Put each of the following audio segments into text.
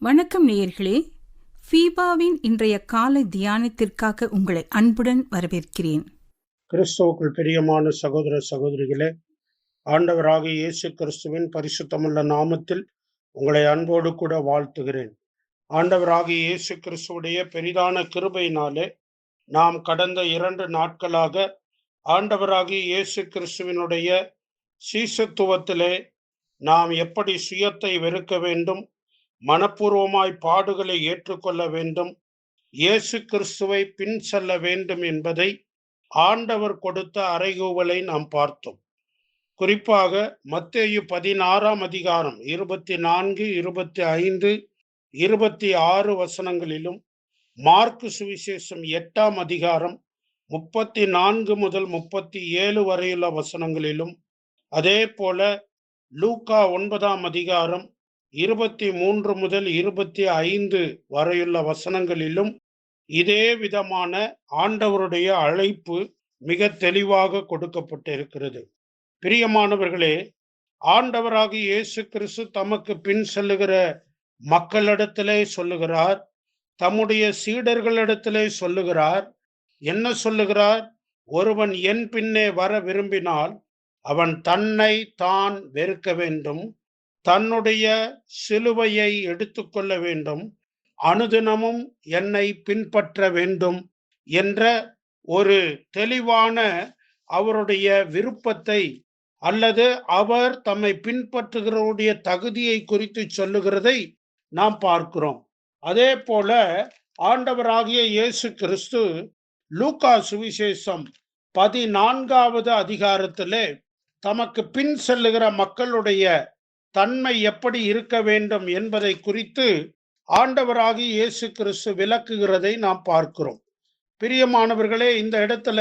வணக்கம் நேயர்களே, ஃபீபாவின் இன்றைய காலை தியானத்திற்காக உங்களை அன்புடன் வரவேற்கிறேன். கிறிஸ்துவுக்குள் பிரியமான சகோதர சகோதரிகளே, ஆண்டவராகிய இயேசு கிறிஸ்துவின் பரிசுத்தமுள்ள நாமத்தில் உங்களை அன்போடு கூட வாழ்த்துகிறேன். ஆண்டவராகிய இயேசு கிறிஸ்துவுடைய பெரிதான கிருபையினாலே நாம் கடந்த 2 நாட்களாக ஆண்டவராகிய இயேசு கிறிஸ்துவினுடைய சீசத்துவத்திலே நாம் எப்படி சுயத்தை வெறுக்க வேண்டும், மனப்பூர்வமாய் பாடுகளை ஏற்றுக்கொள்ள வேண்டும், இயேசு கிறிஸ்துவை பின் செல்ல வேண்டும் என்பதை ஆண்டவர் கொடுத்த அறைகூவலை நாம் பார்த்தோம். குறிப்பாக மத்தேயு 16ஆம் அதிகாரம் 24, 25, 26 வசனங்களிலும், மார்க்கு சுவிசேஷம் 8ஆம் அதிகாரம் 34 முதல் 37 வரையுள்ள வசனங்களிலும், அதே போல லூக்கா 9ஆம் அதிகாரம் 23 முதல் 25 வரையுள்ள வசனங்களிலும் இதே விதமான ஆண்டவருடைய அழைப்பு மிக தெளிவாக கொடுக்கப்பட்டிருக்கிறது. பிரியமானவர்களே, ஆண்டவராகிய இயேசு கிறிஸ்து தமக்கு பின் செல்லுகிற மக்களிடத்திலே சொல்லுகிறார், தம்முடைய சீடர்களிடத்திலே சொல்லுகிறார். என்ன சொல்லுகிறார்? ஒருவன் என் பின்னே வர விரும்பினால் அவன் தன்னை தான் வெறுக்க வேண்டும், தன்னுடைய சிலுவையை எடுத்துக்கொள்ள வேண்டும், அனுதினமும் என்னை பின்பற்ற வேண்டும் என்ற ஒரு தெளிவான அவருடைய விருப்பத்தை அல்லது அவர் தம்மை பின்பற்றுகிறவருடைய தகுதியை குறித்து சொல்லுகிறதை நாம் பார்க்கிறோம். அதே போல ஆண்டவராகிய இயேசு கிறிஸ்து லூக்கா சுவிசேஷம் 14ஆவது அதிகாரத்திலே தமக்கு பின் செல்லுகிற மக்களுடைய தன்மை எப்படி இருக்க வேண்டும் என்பதை குறித்து ஆண்டவராகிய இயேசு கிறிஸ்து விளக்குகிறதை நாம் பார்க்கிறோம். பிரியமானவர்களே, இந்த இடத்துல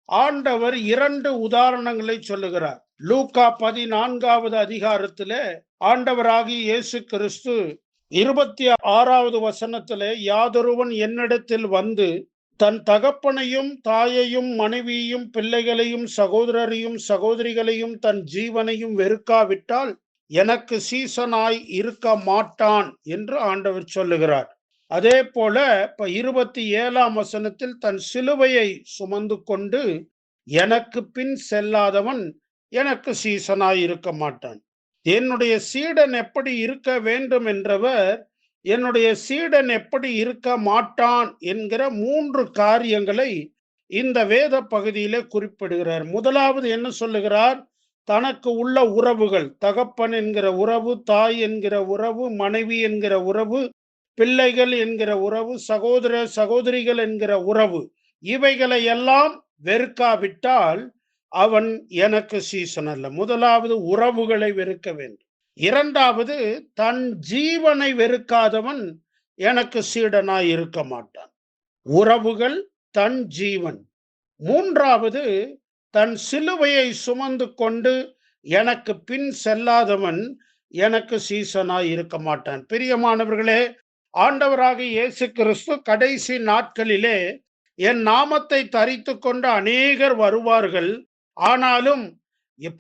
ஆண்டவர் 2 உதாரணங்களை சொல்லுகிறார். லூக்கா 14ஆவது அதிகாரத்திலே ஆண்டவராகிய இயேசு கிறிஸ்து 26ஆவது வசனத்திலே, யாதொருவன் என்னிடத்தில் வந்து தன் தகப்பனையும் தாயையும் மனைவியையும் பிள்ளைகளையும் சகோதரரையும் சகோதரிகளையும் தன் ஜீவனையும் வெறுக்காவிட்டால் எனக்கு சீசனாய் இருக்க மாட்டான் என்று ஆண்டவர் சொல்லுகிறார். அதே போல 27ஆம் வசனத்தில், தன் சிலுவையை சுமந்து கொண்டு எனக்கு பின் செல்லாதவன் எனக்கு சீசனாய் இருக்க மாட்டான். என்னுடைய சீடன் எப்படி இருக்க வேண்டும் என்றவர் என்னுடைய சீடன் எப்படி இருக்க மாட்டான் என்கிற 3 காரியங்களை இந்த வேத பகுதியிலே குறிப்பிடுகிறார். முதலாவது என்ன சொல்லுகிறார்? தனக்கு உள்ள உறவுகள், தகப்பன் என்கிற உறவு, தாய் என்கிற உறவு, மனைவி என்கிற உறவு, பிள்ளைகள் என்கிற உறவு, சகோதர சகோதரிகள் என்கிற உறவு, இவைகளை எல்லாம் வெறுக்காவிட்டால் அவன் எனக்கு சீசன் அல்ல. முதலாவது உறவுகளை வெறுக்க வேண்டும். இரண்டாவது, தன் ஜீவனை வெறுக்காதவன் எனக்கு சீடனாய் இருக்க மாட்டான். உறவுகள், தன் ஜீவன். மூன்றாவது, தன் சிலுவையை சுமந்து கொண்டு எனக்கு பின் செல்லாதவன் எனக்கு சீசனாய் இருக்க மாட்டான். பிரியமானவர்களே, ஆண்டவராகிய இயேசு கிறிஸ்து கடைசி நாட்களிலே என் நாமத்தை தரித்து கொண்டு அநேகர் வருவார்கள், ஆனாலும்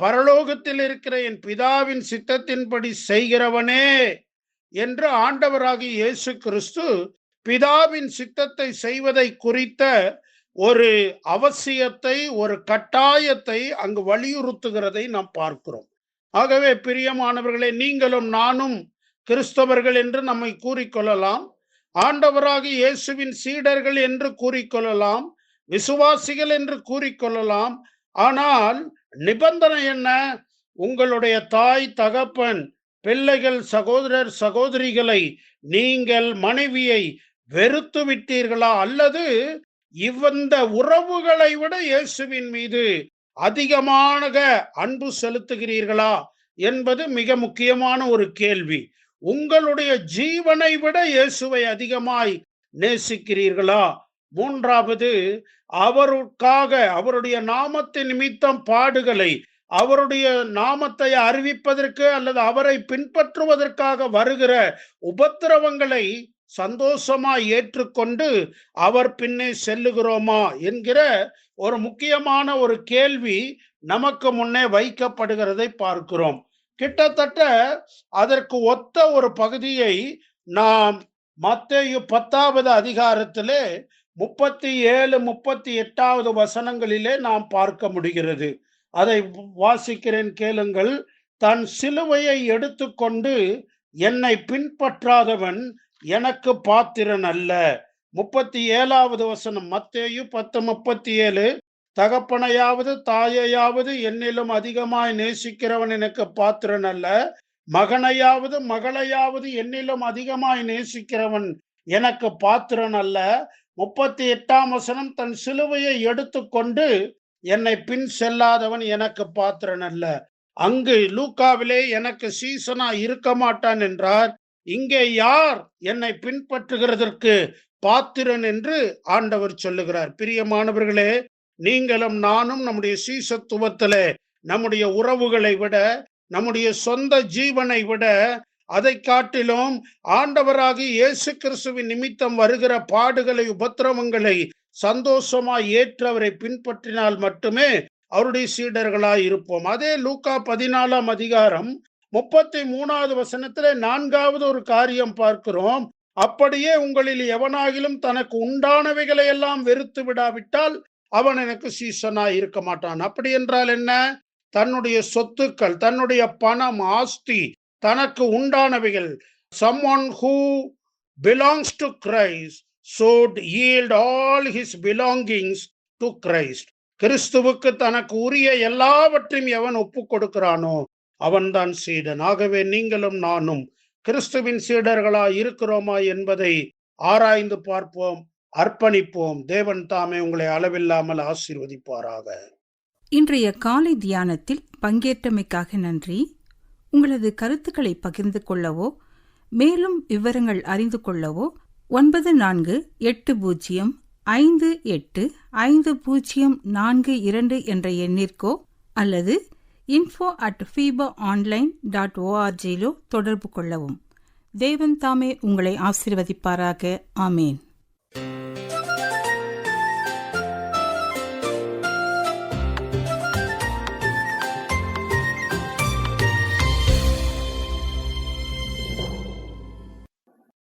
பரலோகத்தில் இருக்கிற என் பிதாவின் சித்தத்தின்படி செய்கிறவனே என்று ஆண்டவராகிய இயேசு கிறிஸ்து பிதாவின் சித்தத்தை செய்வதை குறித்த ஒரு அவசியத்தை, ஒரு கட்டாயத்தை அங்கு வலியுறுத்துகிறதை நாம் பார்க்கிறோம். ஆகவே பிரியமானவர்களே, நீங்களும் நானும் கிறிஸ்தவர்கள் என்று நம்மை கூறிக்கொள்ளலாம், ஆண்டவராகிய இயேசுவின் சீடர்கள் என்று கூறிக்கொள்ளலாம், விசுவாசிகள் என்று கூறிக்கொள்ளலாம். ஆனால் நிபந்தனை என்ன? உங்களுடைய தாய் தகப்பன், பிள்ளைகள், சகோதரர் சகோதரிகளை, நீங்கள் மனைவியை வெறுத்து விட்டீர்களா, அல்லது இந்த உறவுகளை விட இயேசுவின் மீது அதிகமாக அன்பு செலுத்துகிறீர்களா என்பது மிக முக்கியமான ஒரு கேள்வி. உங்களுடைய ஜீவனை விட இயேசுவை அதிகமாய் நேசிக்கிறீர்களா? மூன்றாவது, அவருக்காக, அவருடைய நாமத்தின் நிமித்தம் பாடுகளை, அவருடைய நாமத்தை அறிவிப்பதற்கு அல்லது அவரை பின்பற்றுவதற்காக வருகிற உபத்திரவங்களை சந்தோஷமாய் ஏற்றுக்கொண்டு அவர் பின்னே செல்லுகிறோமா என்கிற ஒரு முக்கியமான ஒரு கேள்வி நமக்கு முன்னே வைக்கப்படுகிறதை பார்க்கிறோம். கிட்டத்தட்ட அதற்கு ஒத்த ஒரு பகுதியை நாம் மத்தேயு 10வது அதிகாரத்திலே 37, 38வது வசனங்களிலே நாம் பார்க்க முடிகிறது. அதை வாசிக்கிறேன், கேளுங்கள். தன் சிலுவையை எடுத்துக்கொண்டு என்னை பின்பற்றாதவன் எனக்கு பாத்திரன் அல்ல. 37வது வசனம், மத்தேயு 10:37. தகப்பனையாவது தாயையாவது என்னிலும் அதிகமாய் நேசிக்கிறவன் எனக்கு பாத்திரன் அல்ல. மகனையாவது மகளையாவது என்னிலும் அதிகமாய் நேசிக்கிறவன் எனக்கு பாத்திரன் அல்ல. 38ஆம் வசனம், தன் சிலுவையை எடுத்துக்கொண்டு என்னை பின் செல்லாதவன் எனக்கு பாத்திரன் அல்ல. அங்கு லூக்காவிலே எனக்கு சீசனா இருக்க மாட்டான் என்றார். இங்கே யார் என்னை பின்பற்றுகிறதற்கு பாத்திரன் என்று ஆண்டவர் சொல்லுகிறார். பிரியமானவர்களே, நீங்களும் நானும் நம்முடைய சீசத்துவத்திலே நம்முடைய உறவுகளை விட, நம்முடைய சொந்த ஜீவனை விட, அதை காட்டிலும் ஆண்டவராகிய இயேசு கிறிஸ்துவின் நிமித்தம் வருகிற பாடுகளை, உபத்திரவங்களை சந்தோஷமாய் ஏற்று அவரை பின்பற்றினால் மட்டுமே அவருடைய சீடர்களாய் இருப்போம். அதே லூக்கா 14ஆம் அதிகாரம் 33வது வசனத்திலே 4வது ஒரு காரியம் பார்க்கிறோம். அப்படியே உங்களில் எவனாகிலும் தனக்கு உண்டானவைகளை எல்லாம் வெறுத்து விடாவிட்டால் அவன் எனக்கு சீசனாய் இருக்க மாட்டான். அப்படி என்றால் என்ன? தன்னுடைய சொத்துக்கள், தன்னுடைய பணம், ஆஸ்தி, தனக்கு உண்டானவைகள், someone who belongs to Christ should yield all his belongings to Christ. கிறிஸ்துவுக்கு தனக்கு உரிய எல்லாவற்றையும் எவன் ஒப்பு கொடுக்கிறானோ அவன்தான் சீடன். ஆகவே நீங்களும் நானும் கிறிஸ்துவின் சீடர்களாய் இருக்கிறோமா என்பதை ஆராய்ந்து பார்ப்போம், அர்ப்பணிப்போம். தேவன் தாமே உங்களை அளவில்லாமல் ஆசீர்வதிப்பாராக. இன்றைய காலை தியானத்தில் பங்கேற்றமைக்காக நன்றி. உங்களது கருத்துக்களை பகிர்ந்து கொள்ளவோ மேலும் விவரங்கள் அறிந்து கொள்ளவோ 9480585042 என்ற எண்ணிற்கோ அல்லது info@fibaonline.org தொடர்பு கொள்ளவும். தேவன் தாமே உங்களை ஆசீர்வதிப்பாராக. ஆமேன்.